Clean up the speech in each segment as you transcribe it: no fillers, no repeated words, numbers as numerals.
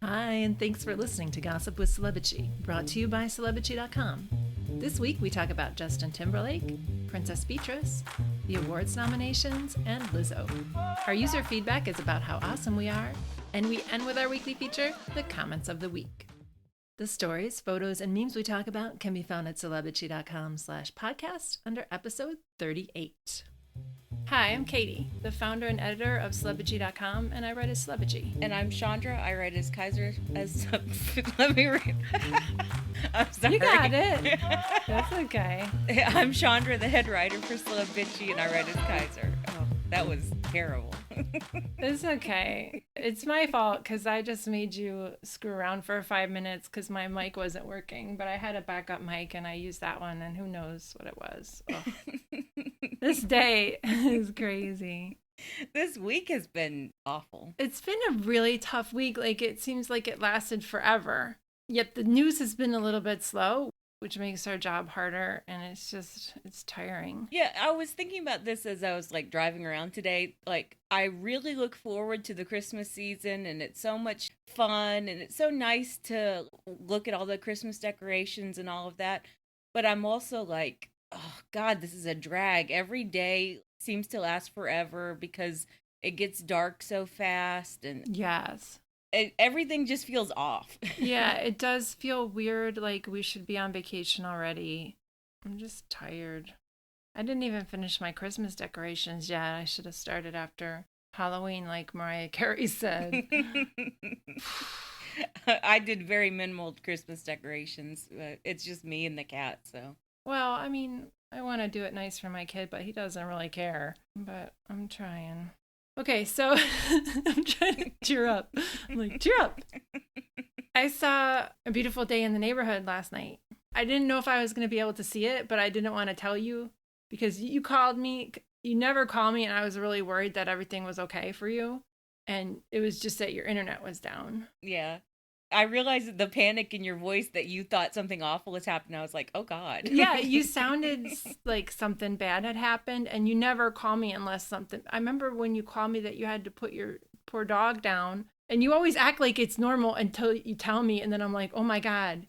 Hi, and thanks for listening to Gossip with Celebrity, brought to you by Celebrity.com. This week we talk about Justin Timberlake, Princess Beatrice, the awards nominations, and Lizzo. Our user feedback is about how awesome we are, and we end with our weekly feature, the comments of the week. The stories, photos, and memes we talk about can be found at Celebrity.com/podcast under episode 38. Hi, I'm Katie, the founder and editor of Celebrity.com, and I write as Celebrity. And I'm Chandra. I write as Kaiser. Let me read. I'm sorry. You got it. That's okay. I'm Chandra, the head writer for Celebrity, and I write as Kaiser. Oh, that was terrible. It's okay. It's my fault because I just made you screw around for 5 minutes because my mic wasn't working, but I had a backup mic and I used that one, and who knows what it was. This day is crazy. This week has been awful. It's been a really tough week. Like, it seems like it lasted forever. Yet the news has been a little bit slow, which makes our job harder, and it's tiring. Yeah, I was thinking about this as I was driving around today. I really look forward to the Christmas season, and it's so much fun, and it's so nice to look at all the Christmas decorations and all of that. But I'm also like, oh God, this is a drag. Every day seems to last forever because it gets dark so fast, and yes. Everything just feels off. Yeah, it does feel weird, like we should be on vacation already. I'm just tired. I didn't even finish my Christmas decorations yet. I should have started after Halloween, like Mariah Carey said. I did very minimal Christmas decorations. It's just me and the cat, so. Well, I mean, I want to do it nice for my kid, but he doesn't really care. But I'm trying. Okay, so I'm trying to cheer up. I'm like, cheer up. I saw A Beautiful Day in the Neighborhood last night. I didn't know if I was going to be able to see it, but I didn't want to tell you because you called me. You never call me, and I was really worried that everything was okay for you. And it was just that your internet was down. Yeah. I realized the panic in your voice that you thought something awful has happened. I was like, oh God. Yeah, you sounded like something bad had happened, and you never call me unless something. I remember when you called me that you had to put your poor dog down, and you always act like it's normal until you tell me, and then I'm like, oh my God.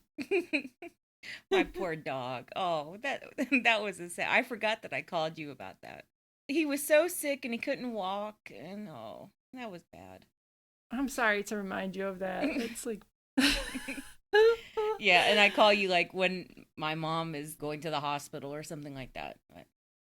My poor dog. Oh, that was a sad. I forgot that I called you about that. He was so sick and he couldn't walk, and oh, that was bad. I'm sorry to remind you of that. It's like. Yeah, and I call you when my mom is going to the hospital or something like that. But.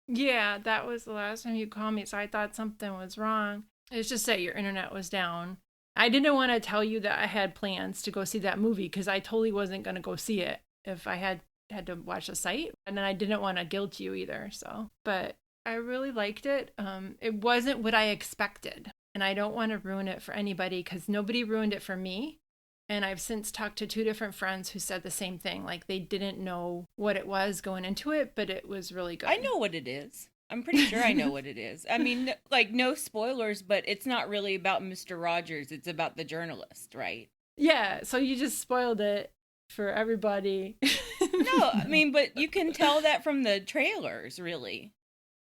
Yeah, that was the last time you called me, so I thought something was wrong. It's just that your internet was down. I didn't want to tell you that I had plans to go see that movie because I totally wasn't going to go see it if I had to watch the site, and then I didn't want to guilt you either. So, but I really liked it. It wasn't what I expected. And I don't want to ruin it for anybody because nobody ruined it for me. And I've since talked to 2 different friends who said the same thing. Like they didn't know what it was going into it, but it was really good. I know what it is. I'm pretty sure I know what it is. I mean, no spoilers, but it's not really about Mr. Rogers. It's about the journalist, right? Yeah. So you just spoiled it for everybody. No, I mean, but you can tell that from the trailers, really.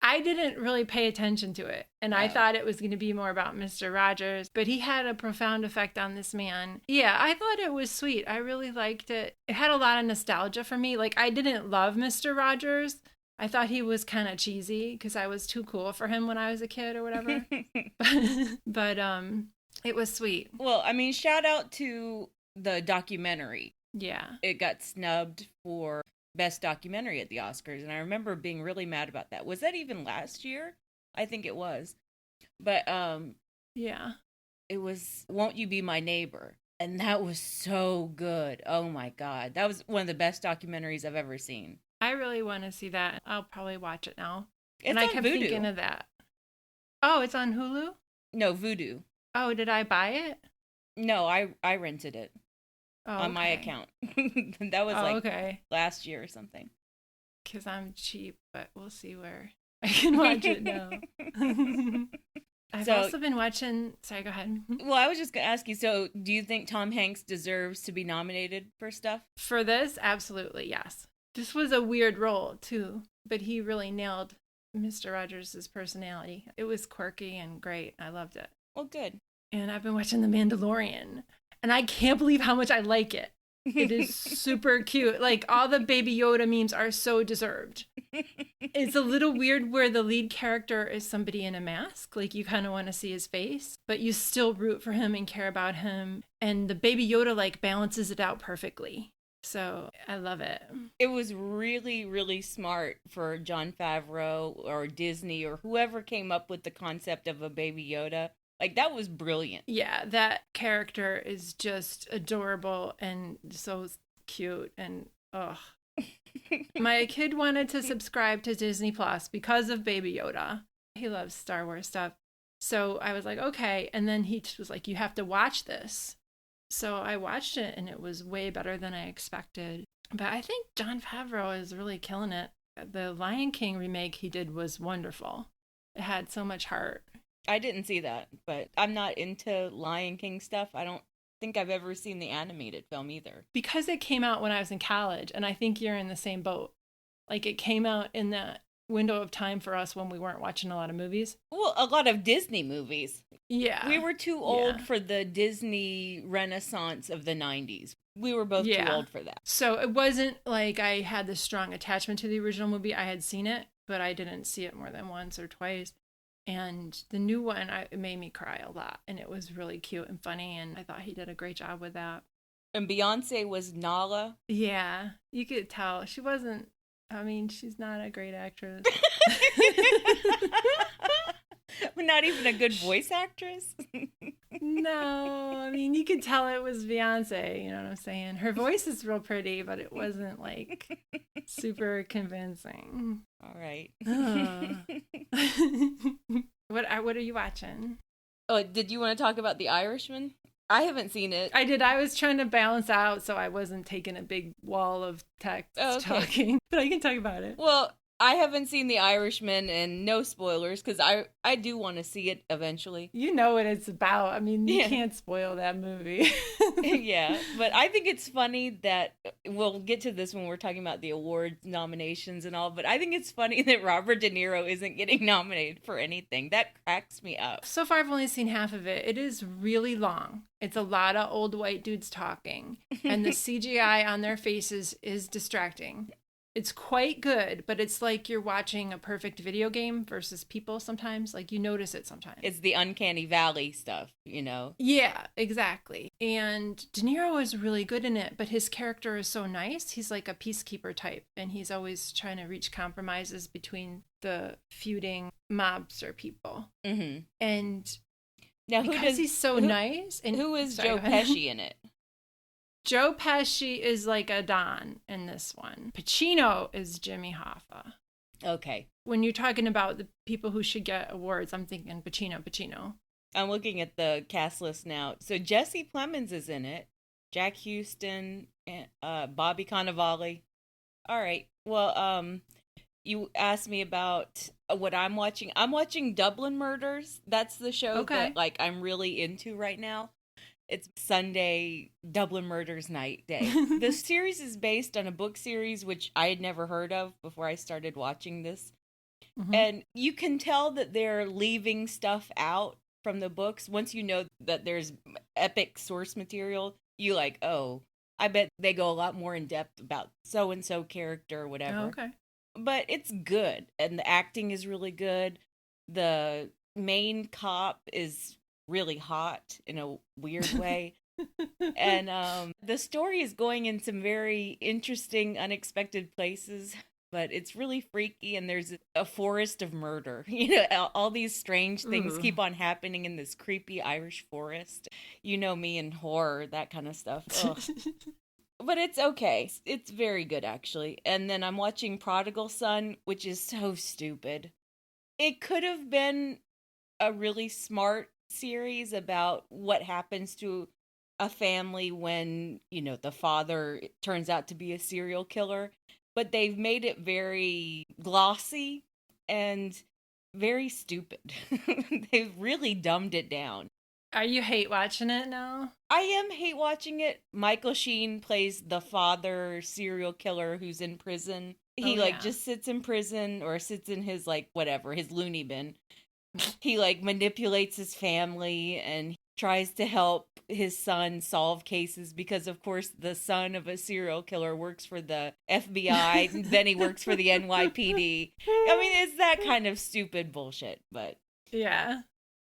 I didn't really pay attention to it, and I thought it was going to be more about Mr. Rogers, but he had a profound effect on this man. Yeah, I thought it was sweet. I really liked it. It had a lot of nostalgia for me. Like, I didn't love Mr. Rogers. I thought he was kind of cheesy because I was too cool for him when I was a kid or whatever. but it was sweet. Well, I mean, shout out to the documentary. Yeah. It got snubbed for Best Documentary at the Oscars, and I remember being really mad about that. Was that even last year? I think it was. But yeah. It was Won't You Be My Neighbor, and that was so good. Oh my God. That was one of the best documentaries I've ever seen. I really want to see that. I'll probably watch it now. It's I on kept Vudu. thinking of that. Oh, it's on Hulu? No, Vudu. Oh, did I buy it? No, I rented it. On my account. That was okay. Last year or something. Because I'm cheap, but we'll see where I can watch it now. I've also been watching... Sorry, go ahead. Well, I was just going to ask you, so do you think Tom Hanks deserves to be nominated for stuff? For this? Absolutely, yes. This was a weird role, too, but he really nailed Mr. Rogers' personality. It was quirky and great. I loved it. Well, good. And I've been watching The Mandalorian. And I can't believe how much I like it. It is super cute. Like, all the Baby Yoda memes are so deserved. It's a little weird where the lead character is somebody in a mask. Like, you kind of want to see his face, but you still root for him and care about him. And the Baby Yoda, like, balances it out perfectly. So I love it. It was really, really smart for Jon Favreau or Disney or whoever came up with the concept of a Baby Yoda. Like, that was brilliant. Yeah, that character is just adorable and so cute. And, ugh. My kid wanted to subscribe to Disney Plus because of Baby Yoda. He loves Star Wars stuff. So I was like, okay. And then he was like, you have to watch this. So I watched it, and it was way better than I expected. But I think Jon Favreau is really killing it. The Lion King remake he did was wonderful. It had so much heart. I didn't see that, but I'm not into Lion King stuff. I don't think I've ever seen the animated film either. Because it came out when I was in college, and I think you're in the same boat. Like, it came out in that window of time for us when we weren't watching a lot of movies. Well, a lot of Disney movies. Yeah. We were too old for the Disney renaissance of the 90s. We were both too old for that. So it wasn't like I had this strong attachment to the original movie. I had seen it, but I didn't see it more than once or twice. And the new one, it made me cry a lot. And it was really cute and funny. And I thought he did a great job with that. And Beyonce was Nala. Yeah, you could tell. She wasn't, I mean, she's not a great actress. Not even a good voice actress? No, I mean, you could tell it was Beyonce, you know what I'm saying? Her voice is real pretty, but it wasn't, like, super convincing. All right. What are you watching? Oh, did you want to talk about The Irishman? I haven't seen it. I did. I was trying to balance out so I wasn't taking a big wall of text talking, but I can talk about it. Well, I haven't seen The Irishman, and no spoilers, because I do want to see it eventually. You know what it's about. I mean, you can't spoil that movie. Yeah, but I think it's funny that, we'll get to this when we're talking about the awards nominations and all, but I think it's funny that Robert De Niro isn't getting nominated for anything. That cracks me up. So far, I've only seen half of it. It is really long. It's a lot of old white dudes talking, and the CGI on their faces is distracting. It's quite good, but it's like you're watching a perfect video game versus people sometimes. Like, you notice it sometimes. It's the uncanny valley stuff, you know? Yeah, exactly. And De Niro is really good in it, but his character is so nice. He's like a peacekeeper type, and he's always trying to reach compromises between the feuding mobster people. Mm-hmm. And now, he's so nice. And who is Joe Pesci in it? Joe Pesci is like a Don in this one. Pacino is Jimmy Hoffa. Okay. When you're talking about the people who should get awards, I'm thinking Pacino. I'm looking at the cast list now. So Jesse Plemons is in it. Jack Houston, Bobby Cannavale. All right. Well, you asked me about what I'm watching. I'm watching Dublin Murders. That's the show that, like, I'm really into right now. It's Sunday Dublin Murders night day. The series is based on a book series which I had never heard of before I started watching this. Mm-hmm. And you can tell that they're leaving stuff out from the books. Once you know that there's epic source material, you like, oh, I bet they go a lot more in depth about so-and-so character or whatever. Oh, okay. But it's good. And the acting is really good. The main cop is really hot in a weird way. And the story is going in some very interesting, unexpected places, but it's really freaky, and there's a forest of murder. You know, all these strange things keep on happening in this creepy Irish forest. You know me and horror, that kind of stuff. But it's okay. It's very good, actually. And then I'm watching Prodigal Son, which is so stupid. It could have been a really smart series about what happens to a family when, you know, the father turns out to be a serial killer, but they've made it very glossy and very stupid. They've really dumbed it down. Are you hate watching it now? I am hate watching it. Michael Sheen plays the father serial killer who's in prison. He just sits in prison, or sits in his, like, whatever, his loony bin. He, like, manipulates his family, and tries to help his son solve cases because, of course, the son of a serial killer works for the FBI, and then he works for the NYPD. I mean, it's that kind of stupid bullshit, but... Yeah.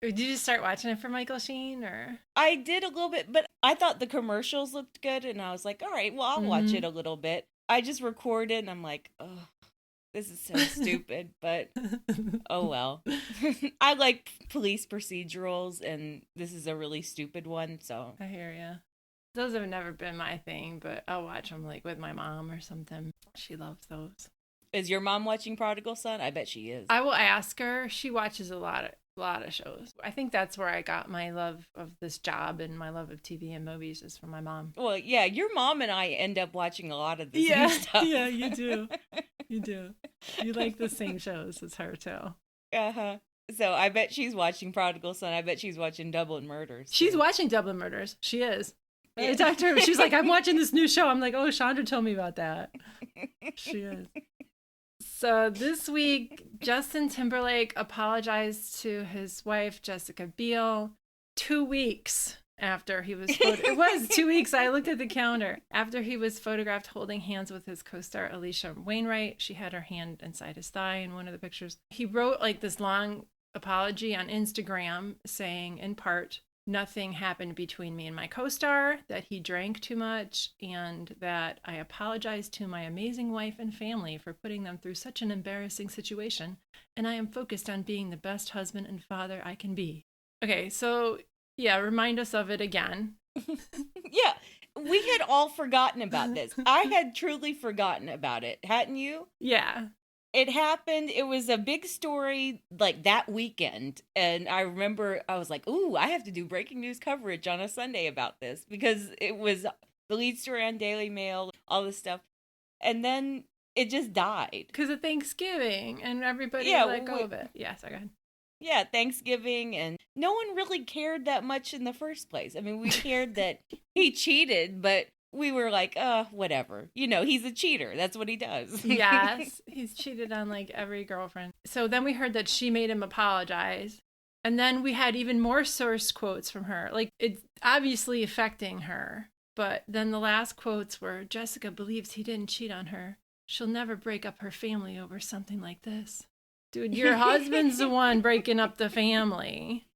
Did you just start watching it for Michael Sheen, or? I did a little bit, but I thought the commercials looked good, and I was like, all right, well, I'll watch it a little bit. I just recorded, and I'm like, oh, this is so stupid, but oh well. I like police procedurals, and this is a really stupid one, so. I hear ya. Those have never been my thing, but I'll watch them like with my mom or something. She loves those. Is your mom watching Prodigal Son? I bet she is. I will ask her. She watches a lot of shows. I think that's where I got my love of this job and my love of TV and movies is from my mom. Well, yeah, your mom and I end up watching a lot of this new stuff. Yeah, you do. You do. You like the same shows as her, too. Uh-huh. So I bet she's watching Prodigal Son. I bet she's watching Dublin Murders. She's watching Dublin Murders. She is. Yeah. I talked to her. She's like, I'm watching this new show. I'm like, oh, Chandra told me about that. She is. So this week, Justin Timberlake apologized to his wife, Jessica Biel, 2 weeks after he was it was 2 weeks. I looked at the calendar. After he was photographed holding hands with his co-star, Alisha Wainwright. She had her hand inside his thigh in one of the pictures. He wrote like this long apology on Instagram saying, in part, nothing happened between me and my co-star, that he drank too much, and that I apologize to my amazing wife and family for putting them through such an embarrassing situation, and I am focused on being the best husband and father I can be. Okay, so, yeah, remind us of it again. Yeah, we had all forgotten about this. I had truly forgotten about it, hadn't you? Yeah. It happened. It was a big story like that weekend. And I remember I was like, ooh, I have to do breaking news coverage on a Sunday about this because it was the lead story on Daily Mail, all this stuff. And then it just died. Because of Thanksgiving and everybody let go of it. Yeah, sorry, go ahead. Yeah, Thanksgiving, and no one really cared that much in the first place. I mean, we cared that he cheated, but we were like, whatever. You know, he's a cheater. That's what he does. Yes, he's cheated on like every girlfriend. So then we heard that she made him apologize. And then we had even more source quotes from her. Like, it's obviously affecting her. But then the last quotes were, Jessica believes he didn't cheat on her. She'll never break up her family over something like this. Dude, your husband's the one breaking up the family.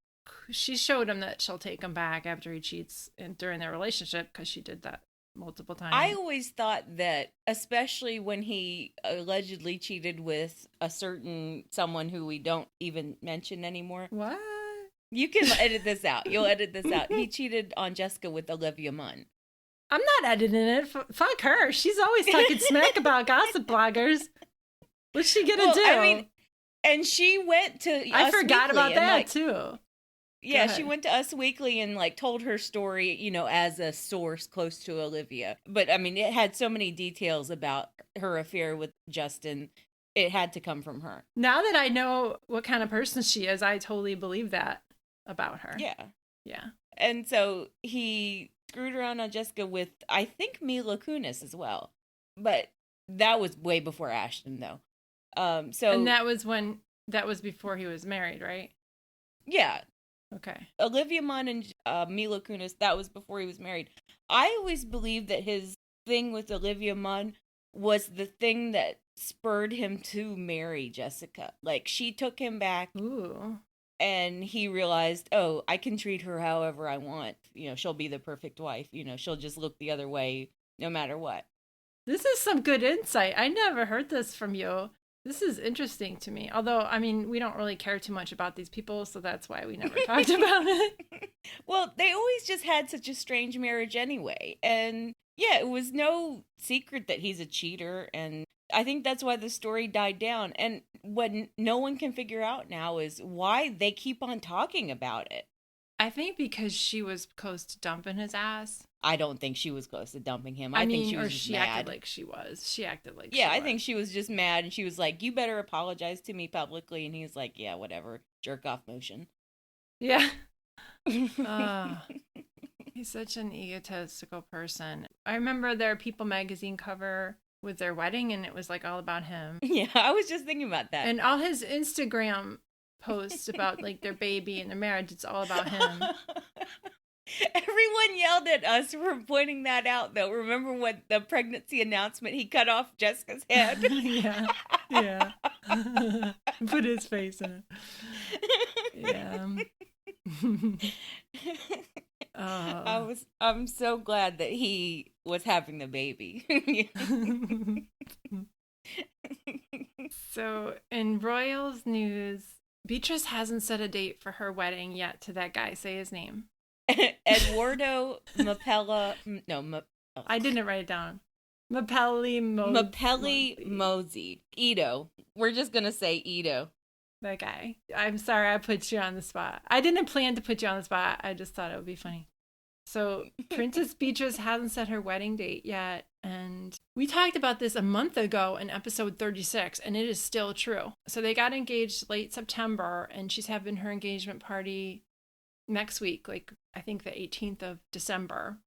She showed him that she'll take him back after he cheats during their relationship because she did that multiple times. I always thought that, especially when he allegedly cheated with a certain someone who we don't even mention anymore. What? You can edit this out. You'll edit this out. He cheated on Jessica with Olivia Munn. I'm not editing it. Fuck her. She's always talking smack about gossip bloggers. What's she gonna do? I mean, and she went to I Us forgot Weekly about that like, too. Yeah, she went to Us Weekly and like told her story, you know, as a source close to Olivia. But I mean, it had so many details about her affair with Justin. It had to come from her. Now that I know what kind of person she is, I totally believe that about her. Yeah. Yeah. And so he screwed around on Jessica with, I think, Mila Kunis as well. But that was way before Ashton, though. And that was before he was married, right? Yeah. Okay. Olivia Munn and Mila Kunis, that was before he was married. I always believed that his thing with Olivia Munn was the thing that spurred him to marry Jessica. Like, she took him back. Ooh. And he realized, oh, I can treat her however I want. You know, she'll be the perfect wife. You know, she'll just look the other way no matter what. This is some good insight. I never heard this from you. This is interesting to me. Although, I mean, we don't really care too much about these people, so that's why we never talked about it. Well, they always just had such a strange marriage anyway. And yeah, it was no secret that he's a cheater. And I think that's why the story died down. And what no one can figure out now is why they keep on talking about it. I think because she was close to dumping his ass. I don't think she was close to dumping him. I think mean, she was just mad. Acted like she was. She acted like I think she was just mad, and she was like, you better apologize to me publicly. And he's like, yeah, whatever. Jerk off motion. Yeah. He's such an egotistical person. I remember their People magazine cover with their wedding, and it was like all about him. Yeah, I was just thinking about that. And all his Instagram posts about like their baby and their marriage, it's all about him. Everyone yelled at us for pointing that out, though. Remember when the pregnancy announcement, he cut off Jessica's head? Yeah. Yeah. Put his face in it. Yeah. I'm so glad that he was having the baby. So, in Royals news, Beatrice hasn't set a date for her wedding yet to that guy. Say his name. Eduardo Mapella. I didn't write it down. Mapelli Mosey. Ito. We're just going to say Ito. That guy. I'm sorry I put you on the spot. I didn't plan to put you on the spot. I just thought it would be funny. So Princess Beatrice hasn't set her wedding date yet. And we talked about this a month ago in episode 36, and it is still true. So they got engaged late September, and she's having her engagement party next week, like I think the 18th of December.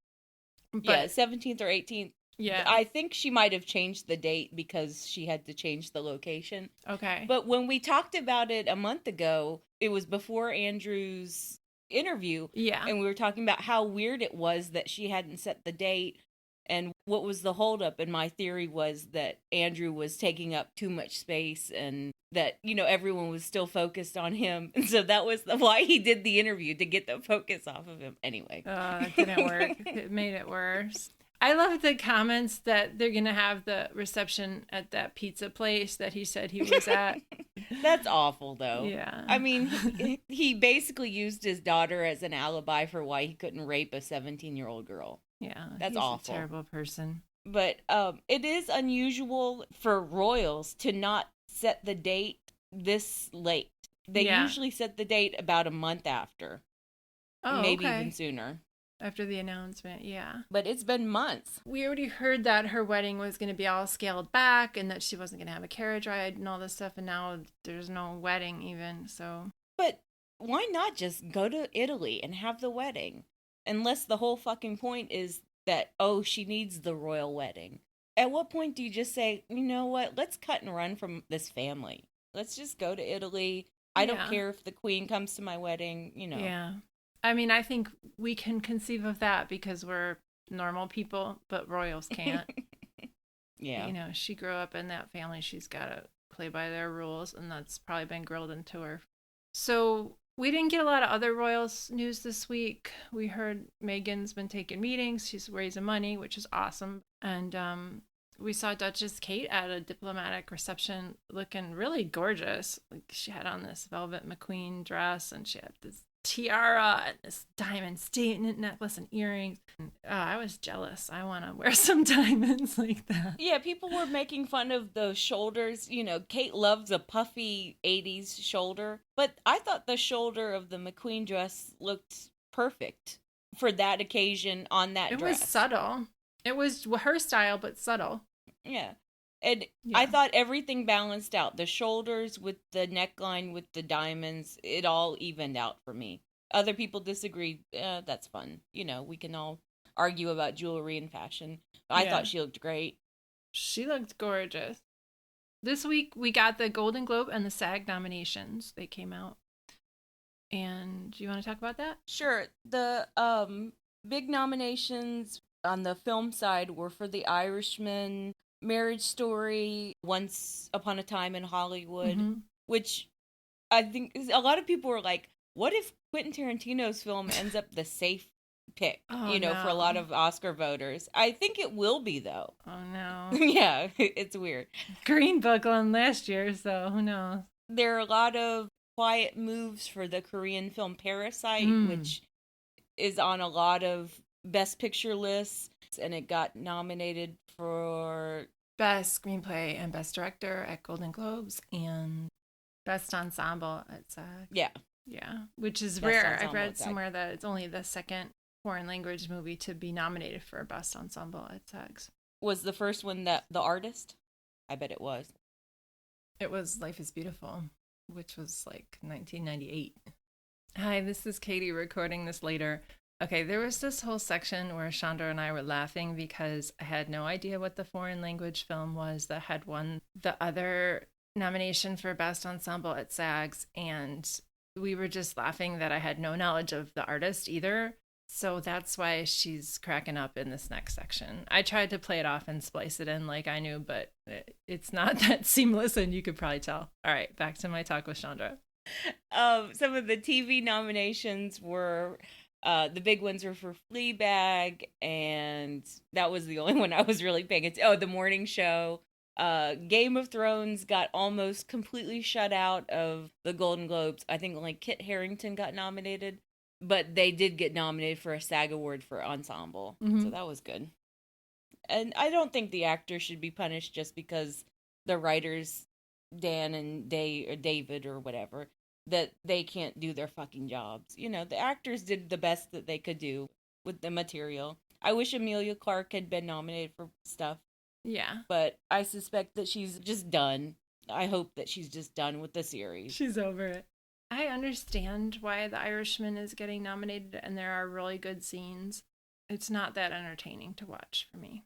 But, yeah, 17th or 18th. Yeah. I think she might have changed the date because she had to change the location. Okay. But when we talked about it a month ago, it was before Andrew's interview. Yeah. And we were talking about how weird it was that she hadn't set the date and what was the holdup. And my theory was that Andrew was taking up too much space and that, everyone was still focused on him. And so that was why he did the interview, to get the focus off of him. Anyway. It didn't work. It made it worse. I love the comments that they're going to have the reception at that pizza place that he said he was at. That's awful, though. Yeah. I mean, he basically used his daughter as an alibi for why he couldn't rape a 17-year-old girl. Yeah. That's he's awful. A terrible person. But it is unusual for royals to not set the date this late. They usually set the date about a month after. Oh, maybe even sooner. After the announcement, yeah. But it's been months. We already heard that her wedding was going to be all scaled back and that she wasn't going to have a carriage ride and all this stuff. And now there's no wedding even, so. But why not just go to Italy and have the wedding? Unless the whole fucking point is that, she needs the royal wedding. At what point do you just say, you know what, let's cut and run from this family. Let's just go to Italy. I don't care if the queen comes to my wedding, Yeah. I mean, I think we can conceive of that because we're normal people, but royals can't. Yeah. She grew up in that family. She's got to play by their rules, and that's probably been grilled into her. So we didn't get a lot of other royals news this week. We heard Meghan's been taking meetings. She's raising money, which is awesome. And we saw Duchess Kate at a diplomatic reception looking really gorgeous. Like she had on this velvet McQueen dress, and she had this tiara and this diamond statement necklace and earrings. I was jealous. I want to wear some diamonds like that. Yeah, people were making fun of the shoulders. Kate loves a puffy 80s shoulder, but I thought the shoulder of the McQueen dress looked perfect for that occasion on that dress. It was subtle. It was her style, but subtle. Yeah. And I thought everything balanced out. The shoulders with the neckline with the diamonds, it all evened out for me. Other people disagreed. That's fun. We can all argue about jewelry and fashion. I thought she looked great. She looked gorgeous. This week, we got the Golden Globe and the SAG nominations. They came out. And do you want to talk about that? Sure. The big nominations on the film side were for The Irishman, Marriage Story, Once Upon a Time in Hollywood, which I think a lot of people were like, what if Quentin Tarantino's film ends up the safe pick, for a lot of Oscar voters? I think it will be, though. Oh, no. Yeah, it's weird. Green Book won last year, so who knows? There are a lot of quiet moves for the Korean film Parasite, which is on a lot of Best Picture lists, and it got nominated for Best Screenplay and Best Director at Golden Globes and Best Ensemble at SAG. Yeah, which is rare. I read somewhere that it's only the second foreign language movie to be nominated for Best Ensemble at SAGs. Was the first one The Artist? I bet it was. It was Life is Beautiful, which was like 1998. Hi, this is Katie recording this later. Okay, there was this whole section where Chandra and I were laughing because I had no idea what the foreign language film was that had won the other nomination for Best Ensemble at SAGs, and we were just laughing that I had no knowledge of The Artist either. So that's why she's cracking up in this next section. I tried to play it off and splice it in like I knew, but it's not that seamless, and you could probably tell. All right, back to my talk with Chandra. Some of the TV nominations were, the big ones were for Fleabag, and that was the only one I was really paying attention. Oh, The Morning Show. Game of Thrones got almost completely shut out of the Golden Globes. I think like Kit Harington got nominated, but they did get nominated for a SAG award for ensemble. Mm-hmm. So that was good. And I don't think the actors should be punished just because the writers, Dan and David or whatever, that they can't do their fucking jobs. You know, the actors did the best that they could do with the material. I wish Emilia Clarke had been nominated for stuff. Yeah. But I suspect that she's just done. I hope that she's just done with the series. She's over it. I understand why The Irishman is getting nominated, and there are really good scenes. It's not that entertaining to watch for me.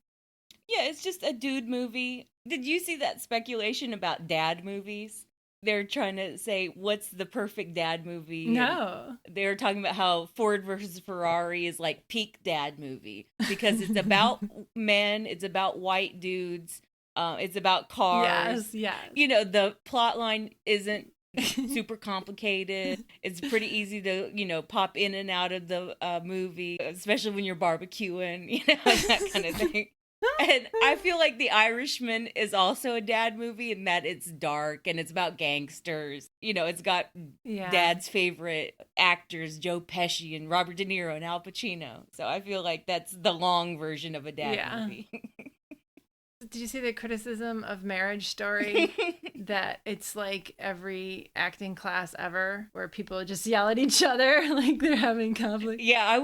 Yeah, it's just a dude movie. Did you see that speculation about dad movies? They're trying to say, what's the perfect dad movie? No. And they were talking about how Ford versus Ferrari is like peak dad movie because it's about men, it's about white dudes, it's about cars. Yes. You know, the plot line isn't super complicated. It's pretty easy to, you know, pop in and out of the movie, especially when you're barbecuing, you know, that kind of thing. And I feel like The Irishman is also a dad movie in that it's dark and it's about gangsters. You know, it's got dad's favorite actors, Joe Pesci and Robert De Niro and Al Pacino. So I feel like that's the long version of a dad movie. Did you see the criticism of Marriage Story? That it's like every acting class ever where people just yell at each other like they're having conflict. Yeah,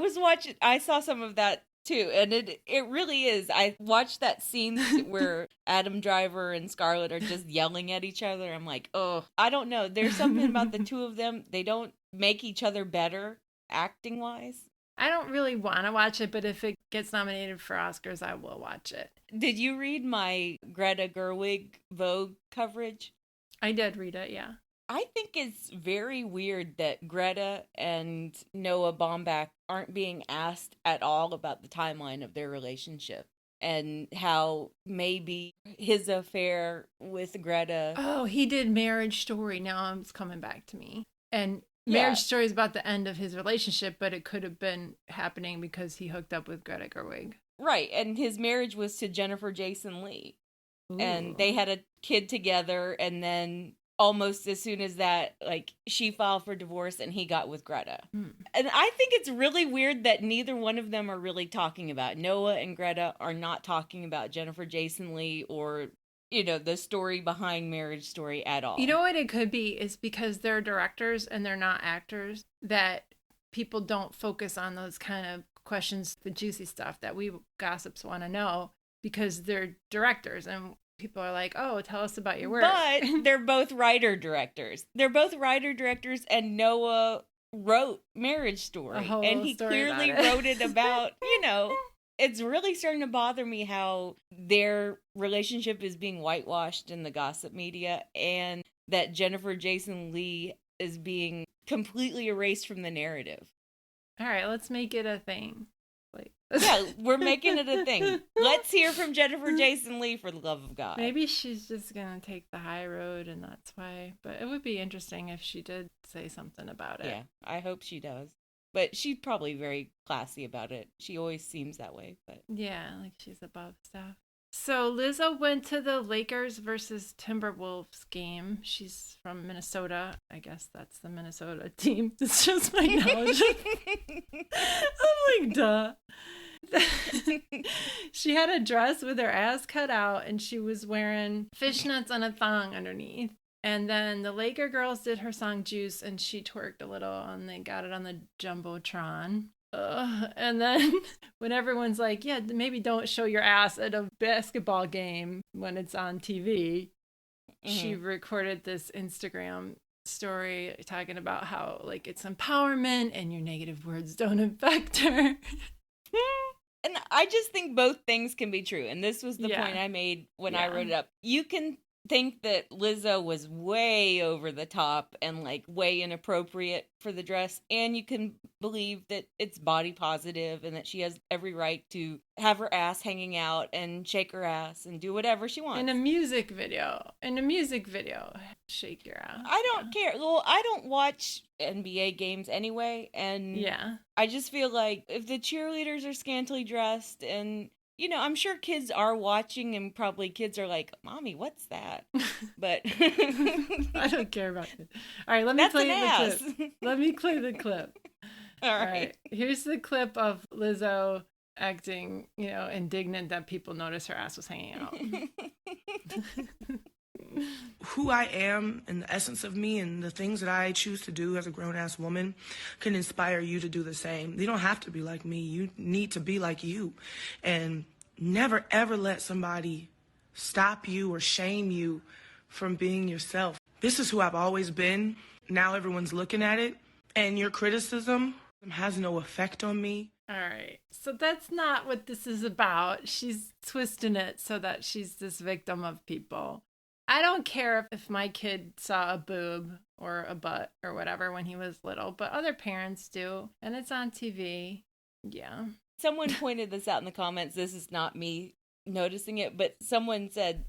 I saw some of that too, and it really is. I watched that scene where Adam Driver and Scarlett are just yelling at each other. I'm like, oh, I don't know. There's something about the two of them. They don't make each other better acting wise. I don't really want to watch it, but if it gets nominated for Oscars, I will watch it. Did you read my Greta Gerwig Vogue coverage? I did read it, yeah. I think it's very weird that Greta and Noah Baumbach aren't being asked at all about the timeline of their relationship and how maybe his affair with Greta. Oh, he did Marriage Story. Now it's coming back to me. And Marriage Story is about the end of his relationship, but it could have been happening because he hooked up with Greta Gerwig. Right, and his marriage was to Jennifer Jason Leigh. Ooh. And they had a kid together, and then almost as soon as that, like, she filed for divorce and he got with Greta. And I think it's really weird that neither one of them are really talking about. Noah and Greta are not talking about Jennifer Jason Leigh or, you know, the story behind Marriage Story at all. You know what it could be is because they're directors and they're not actors, that people don't focus on those kind of questions, the juicy stuff that we gossips want to know, because they're directors and people are like, oh, tell us about your work. But they're both writer-directors. And Noah wrote Marriage Story. And he clearly wrote it about, you know, it's really starting to bother me how their relationship is being whitewashed in the gossip media and that Jennifer Jason Leigh is being completely erased from the narrative. All right, let's make it a thing. Yeah, we're making it a thing. Let's hear from Jennifer Jason Leigh, for the love of God. Maybe she's just going to take the high road and that's why. But it would be interesting if she did say something about it. Yeah, I hope she does. But she's probably very classy about it. She always seems that way. But yeah, like she's above stuff. So Lizzo went to the Lakers versus Timberwolves game. She's from Minnesota. I guess that's the Minnesota team. It's just my knowledge. I'm like, duh. She had a dress with her ass cut out and she was wearing fishnets and a thong underneath. And then the Laker girls did her song Juice and she twerked a little and they got it on the Jumbotron. And then when everyone's like, yeah, maybe don't show your ass at a basketball game when it's on TV, she recorded this Instagram story talking about how like it's empowerment and your negative words don't affect her. And I just think both things can be true. And this was the point I made when I wrote it up. You can think that Lizzo was way over the top and like way inappropriate for the dress, and you can believe that it's body positive and that she has every right to have her ass hanging out and shake her ass and do whatever she wants. In a music video, shake your ass. I don't care. Well, I don't watch NBA games anyway, and yeah, I just feel like if the cheerleaders are scantily dressed and I'm sure kids are watching, and probably kids are like, "Mommy, what's that?" But I don't care about it. All right, let me play the clip. Let me play the clip. All right. Here's the clip of Lizzo acting, indignant that people notice her ass was hanging out. Who I am and the essence of me and the things that I choose to do as a grown-ass woman can inspire you to do the same. You don't have to be like me. You need to be like you. And never, ever let somebody stop you or shame you from being yourself. This is who I've always been. Now everyone's looking at it. And your criticism has no effect on me. All right. So that's not what this is about. She's twisting it so that she's this victim of people. I don't care if my kid saw a boob or a butt or whatever when he was little, but other parents do, and it's on TV. Yeah. Someone pointed this out in the comments. This is not me noticing it, but someone said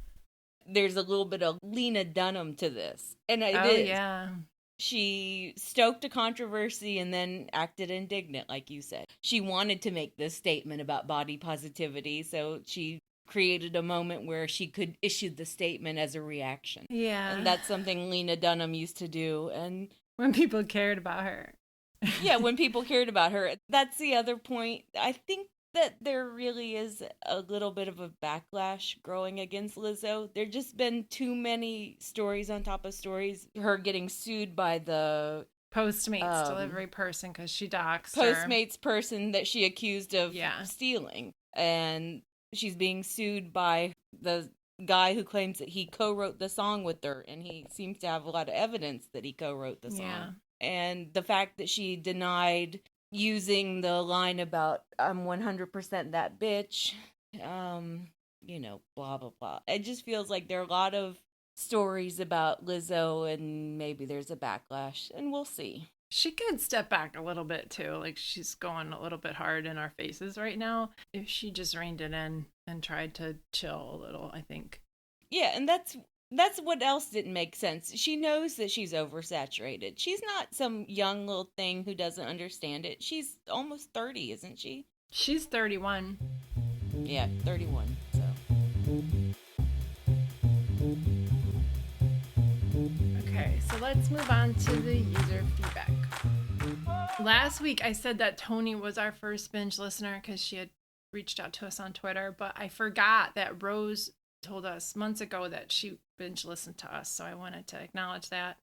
there's a little bit of Lena Dunham to this. And it is. Yeah. She stoked a controversy and then acted indignant, like you said. She wanted to make this statement about body positivity, so she created a moment where she could issue the statement as a reaction. Yeah. And that's something Lena Dunham used to do. And when people cared about her. Yeah, when people cared about her. That's the other point. I think that there really is a little bit of a backlash growing against Lizzo. There's just been too many stories on top of stories. Her getting sued by the Postmates delivery person because she doxed her. Postmates person that she accused of stealing. And she's being sued by the guy who claims that he co-wrote the song with her, and he seems to have a lot of evidence that he co-wrote the song. Yeah. And the fact that she denied using the line about I'm 100% that bitch, blah, blah, blah. It just feels like there are a lot of stories about Lizzo, and maybe there's a backlash, and we'll see. She could step back a little bit, too. Like, she's going a little bit hard in our faces right now. If she just reined it in and tried to chill a little, I think. Yeah, and that's what else didn't make sense. She knows that she's oversaturated. She's not some young little thing who doesn't understand it. She's almost 30, isn't she? She's 31. Yeah, 31, so... Okay, so let's move on to the user feedback. Last week, I said that Tony was our first binge listener because she had reached out to us on Twitter, but I forgot that Rose told us months ago that she binge listened to us, so I wanted to acknowledge that.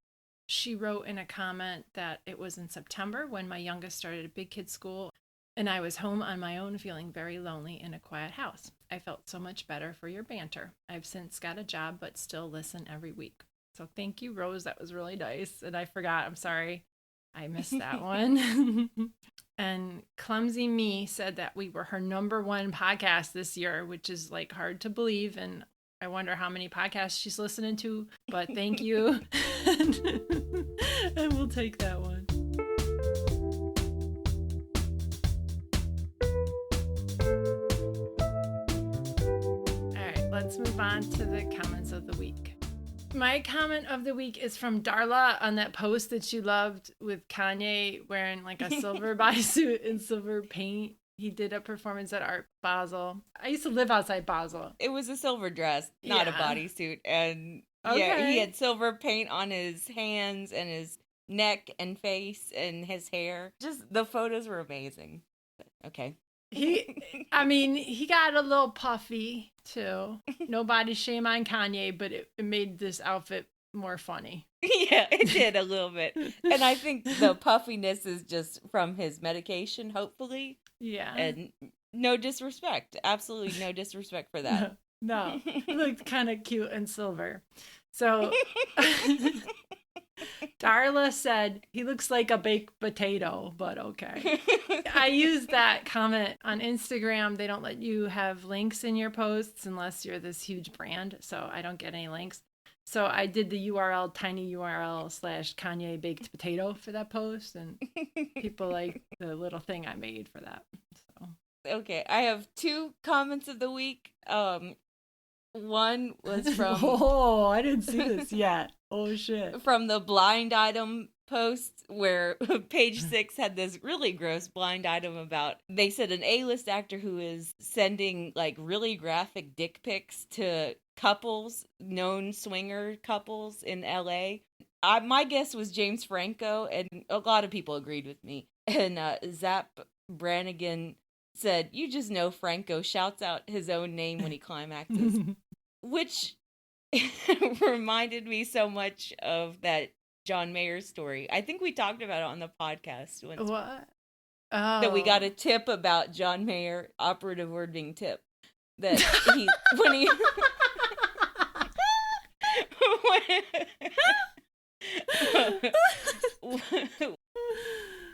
She wrote in a comment that it was in September when my youngest started at big kid school, and I was home on my own feeling very lonely in a quiet house. I felt so much better for your banter. I've since got a job, but still listen every week. So thank you, Rose. That was really nice. And I forgot. I'm sorry. I missed that one. And Clumsy Me said that we were her number one podcast this year, which is like hard to believe. And I wonder how many podcasts she's listening to. But thank you. And we'll take that one. All right, let's move on to the comments of the week. My comment of the week is from Darla on that post that you loved with Kanye wearing like a silver bodysuit and silver paint. He did a performance at Art Basel. I used to live outside Basel. It was a silver dress, not a bodysuit. And yeah, he had silver paint on his hands and his neck and face and his hair. Just the photos were amazing. Okay. He got a little puffy too. No body shame on Kanye, but it made this outfit more funny. Yeah, it did a little bit. And I think the puffiness is just from his medication, hopefully. Yeah. And no disrespect. Absolutely no disrespect for that. No. It looked kind of cute and silver. So Darla said, he looks like a baked potato, but okay. I used that comment on Instagram. They don't let you have links in your posts unless you're this huge brand, so I don't get any links. So I did the URL, tiny URL / Kanye baked potato for that post, and people like the little thing I made for that. So okay, I have 2 comments of the week. One was from oh, I didn't see this yet. Oh shit. From the blind item post where page 6 had this really gross blind item about, they said an A-list actor who is sending like really graphic dick pics to couples, known swinger couples in LA. My guess was James Franco, and a lot of people agreed with me. And Zap Brannigan said, "You just know Franco shouts out his own name when he climaxes," which reminded me so much of that John Mayer story. I think we talked about it on the podcast once. What? Oh. That we got a tip about John Mayer, operative word being tip. That he when he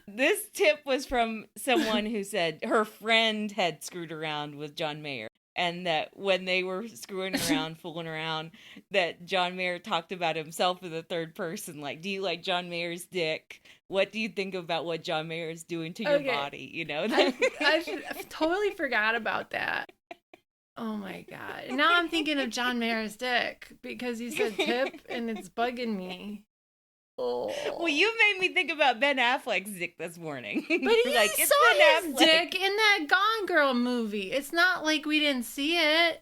this tip was from someone who said her friend had screwed around with John Mayer, and that when they were screwing around, fooling around, that John Mayer talked about himself in the third person. Like, do you like John Mayer's dick? What do you think about what John Mayer is doing to your body? You know? I totally forgot about that. Oh my God. Now I'm thinking of John Mayer's dick because you said tip and it's bugging me. Oh. Well, you made me think about Ben Affleck's dick this morning. But he like, saw his dick in that Gone Girl movie. It's not like we didn't see it.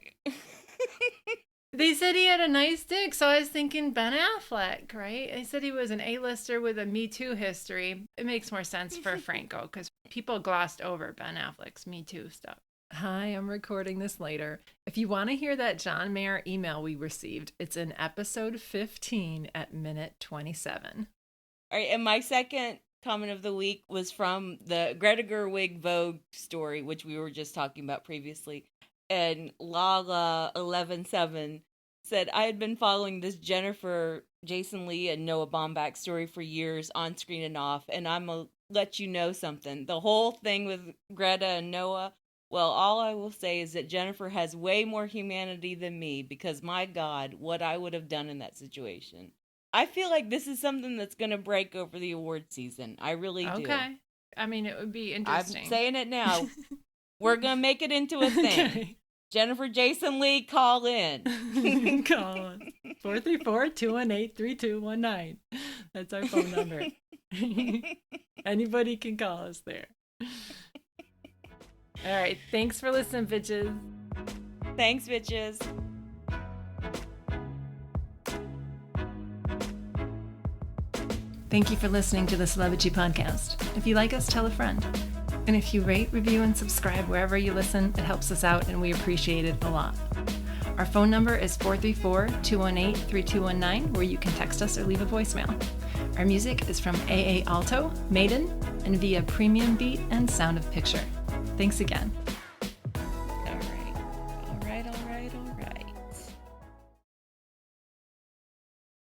They said he had a nice dick, so I was thinking Ben Affleck, right? They said he was an A-lister with a Me Too history. It makes more sense for Franco because people glossed over Ben Affleck's Me Too stuff. Hi, I'm recording this later. If you want to hear that John Mayer email we received, it's in episode 15 at minute 27. All right, and my second comment of the week was from the Greta Gerwig Vogue story, which we were just talking about previously. And Lala117 said, "I had been following this Jennifer Jason Leigh and Noah Baumbach story for years, on screen and off, and I'm going to let you know something. The whole thing with Greta and Noah, well, all I will say is that Jennifer has way more humanity than me, because my God, what I would have done in that situation." I feel like this is something that's going to break over the award season. I really do. Okay. I mean, it would be interesting. I'm saying it now. We're going to make it into a thing. Okay. Jennifer Jason Leigh, call in. Call in. 434-218-3219. That's our phone number. Anybody can call us there. All right. Thanks for listening, bitches. Thanks, bitches. Thank you for listening to the Celebrity Podcast. If you like us, tell a friend. And if you rate, review, and subscribe wherever you listen, it helps us out and we appreciate it a lot. Our phone number is 434-218-3219, where you can text us or leave a voicemail. Our music is from AA Alto, Maiden, and via Premium Beat and Sound of Picture. Thanks again. All right.